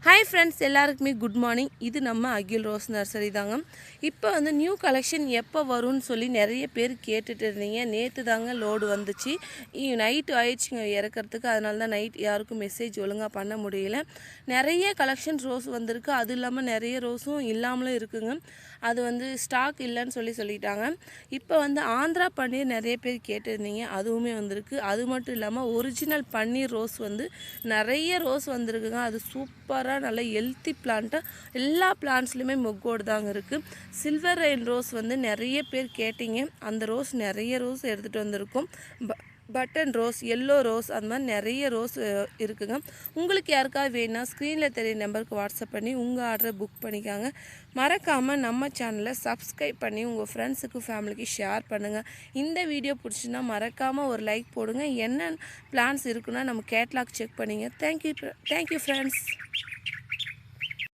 Hi friends, எல்லாருக்குமே good morning. இது நம்ம அகில் ரோஸ் நர்சரி தாங்க. இப்போ வந்து நியூ கலெக்ஷன் எப்போ வரும்னு சொல்லி நிறைய பேர் கேட்டுட்டு இருந்தீங்க. நேற்று தாங்க லோடு வந்துச்சு. நைட்டு ஆயிடுச்சுங்க இறக்கிறதுக்கு. அதனால தான் நைட் யாருக்கும் மெசேஜ் ஒழுங்காக பண்ண முடியல. நிறைய கலெக்ஷன் ரோஸ் வந்திருக்கு. அது இல்லாமல் நிறைய ரோஸும் இல்லாமலும் இருக்குங்க. அது வந்து ஸ்டாக் இல்லைன்னு சொல்லிட்டாங்க. இப்போ வந்து ஆந்திரா பன்னீர் நிறைய பேர் கேட்டிருந்தீங்க, அதுவுமே வந்திருக்கு. அது மட்டும் இல்லாமல் ஒரிஜினல் பன்னீர் ரோஸ் வந்து நிறைய ரோஸ் வந்திருக்குங்க. அது சூப்பராக நல்ல ஹெல்த்தி பிளான்ட்டாக எல்லா பிளான்ட்ஸ்லையுமே மொக்கோடு தாங்க இருக்குது. சில்வர் ரெயின் ரோஸ் வந்து நிறைய பேர் கேட்டிங்க. அந்த ரோஸ் நிறைய ரோஸ் எடுத்துகிட்டு வந்திருக்கோம். பட்டன் ரோஸ், எல்லோ ரோஸ், அந்த மாதிரி நிறைய ரோஸ் இருக்குங்க. உங்களுக்கு யாருக்காவது வேணுன்னா ஸ்க்ரீனில் தெரிய நம்பருக்கு வாட்ஸ்அப் பண்ணி உங்கள் ஆர்டரை புக் பண்ணிக்காங்க. மறக்காமல் நம்ம சேனலை சப்ஸ்கிரைப் பண்ணி உங்கள் ஃப்ரெண்ட்ஸுக்கு ஃபேமிலிக்கு ஷேர் பண்ணுங்கள். இந்த வீடியோ பிடிச்சுன்னா மறக்காமல் ஒரு லைக் போடுங்க. என்ன பிளான்ஸ் இருக்குன்னா நம்ம கேட்லாக் செக் பண்ணிங்க. Thank you friends.